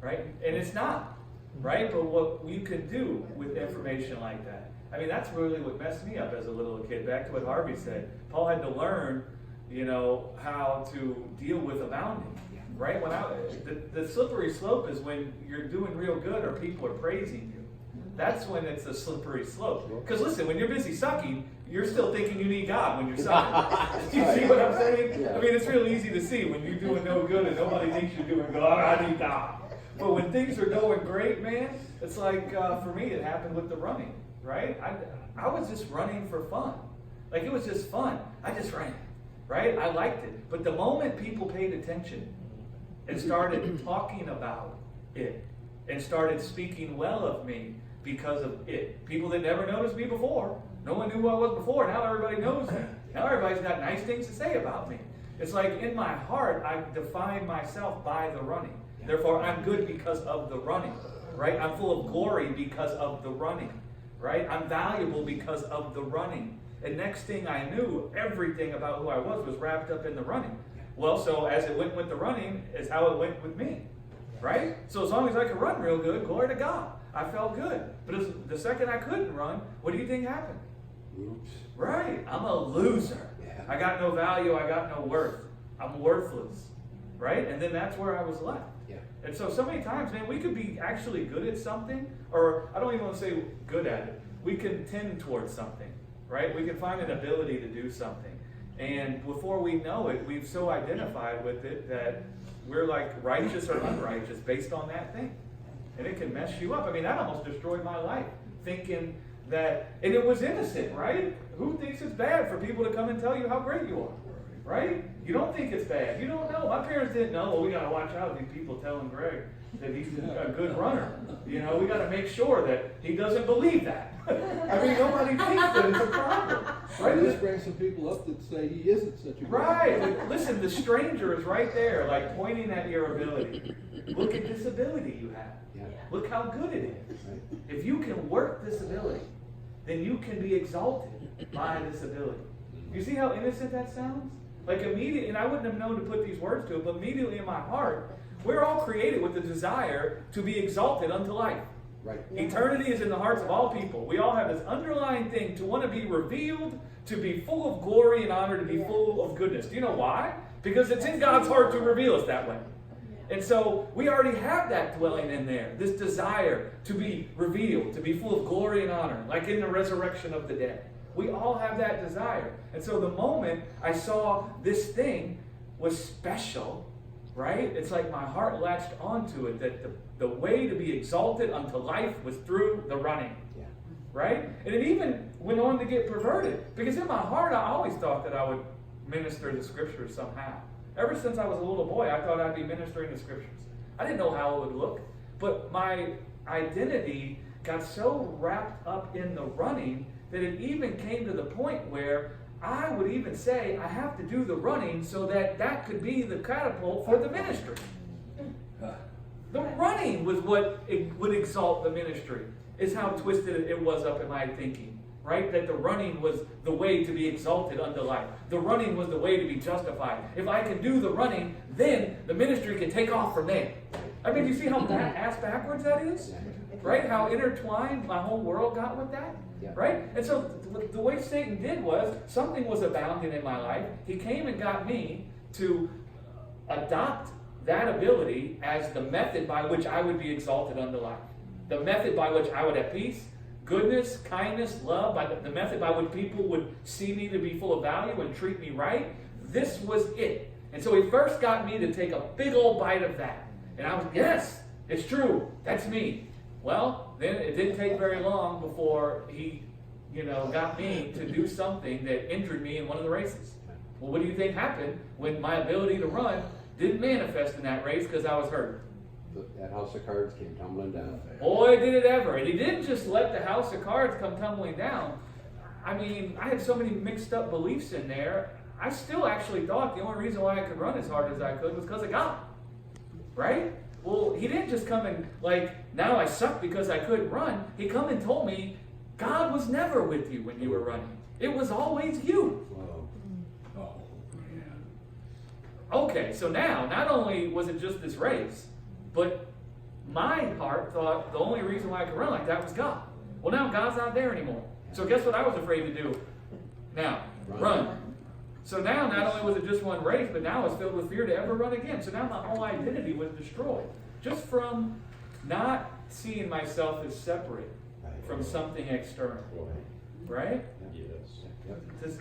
right? And it's not, right? But what you can do with information like that, I mean, that's really what messed me up as a little kid. Back to what Harvey said, Paul had to learn, how to deal with abounding, right? The slippery slope is when you're doing real good or people are praising you. That's when it's a slippery slope. Because listen, when you're busy sucking, you're still thinking you need God when you're sucking. Do you see what I'm saying? I mean, it's real easy to see when you're doing no good and nobody thinks you're doing good. I need God. But when things are going great, man, it's like, for me, it happened with the running, right? I was just running for fun. Like, it was just fun. I just ran, right? I liked it. But the moment people paid attention and started talking about it and started speaking well of me because of it, people that never noticed me before, no one knew who I was before, now everybody knows me. Now everybody's got nice things to say about me. It's like in my heart, I define myself by the running. Therefore, I'm good because of the running, right? I'm full of glory because of the running, right? I'm valuable because of the running. And next thing I knew, everything about who I was wrapped up in the running. Well, so as it went with the running is how it went with me, right? So as long as I could run real good, glory to God, I felt good. But the second I couldn't run, what do you think happened? Oops. Right, I'm a loser. Yeah. I got no value, I got no worth. I'm worthless, right? And then that's where I was left. Yeah. And so many times, man, we could be actually good at something, or I don't even want to say good at it. We can tend towards something, right? We can find an ability to do something. And before we know it, we've so identified with it that we're like righteous or unrighteous based on that thing. And it can mess you up. I mean, that almost destroyed my life, thinking that, and it was innocent, right? Who thinks it's bad for people to come and tell you how great you are, right? You don't think it's bad. You don't know. My parents didn't know. Well, we got to watch out with these people telling Greg that he's a good runner. We got to make sure that he doesn't believe that. I mean, nobody thinks that it's a problem, right? Let's bring some people up that say he isn't such a good Right. Listen, the stranger is right there, like pointing at your ability. Look at this ability you have. Yeah. Look how good it is. Right. If you can work this ability, then you can be exalted by this ability. You see how innocent that sounds? Like immediately, and I wouldn't have known to put these words to it, but immediately in my heart, we're all created with the desire to be exalted unto life. Right. Eternity is in the hearts of all people. We all have this underlying thing to want to be revealed, to be full of glory and honor, to be full of goodness. Do you know why? Because it's in God's heart to reveal us that way. And so we already have that dwelling in there, this desire to be revealed, to be full of glory and honor, like in the resurrection of the dead. We all have that desire. And so the moment I saw this thing was special, right? It's like my heart latched onto it, that the way to be exalted unto life was through the running, Yeah. right? And it even went on to get perverted, because in my heart I always thought that I would minister the scriptures somehow. Ever since I was a little boy, I thought I'd be ministering the scriptures. I didn't know how it would look, but my identity got so wrapped up in the running that it even came to the point where I would even say I have to do the running so that could be the catapult for the ministry. The running was what it would exalt the ministry, is how twisted it was up in my thinking, right? That the running was the way to be exalted unto life. The running was the way to be justified. If I can do the running, then the ministry can take off from there. I mean, you see how ass backwards that is? Right? How intertwined my whole world got with that? Yeah. Right? And so the way Satan did was, something was abounding in my life. He came and got me to adopt that ability as the method by which I would be exalted unto life. The method by which I would have peace, goodness, kindness, love, by the method by which people would see me to be full of value and treat me right. This was it. And so he first got me to take a big old bite of that. And I was, yes, it's true. That's me. Well, then it didn't take very long before he, got me to do something that injured me in one of the races. Well, what do you think happened when my ability to run didn't manifest in that race because I was hurt? That house of cards came tumbling down. Boy, did it ever. And he didn't just let the house of cards come tumbling down. I mean, I had so many mixed up beliefs in there. I still actually thought the only reason why I could run as hard as I could was because of God. Right? Well, he didn't just come and now I suck because I couldn't run. He come and told me God was never with you when you were running. It was always you. Oh, yeah. Okay, so now, not only was it just this race, but my heart thought the only reason why I could run like that was God. Well, now God's not there anymore. So guess what I was afraid to do? Now, run. So now, not only was it just one race, but now I was filled with fear to ever run again. So now my whole identity was destroyed. Just from not seeing myself as separate from something external. Right? Yes. Yep. Just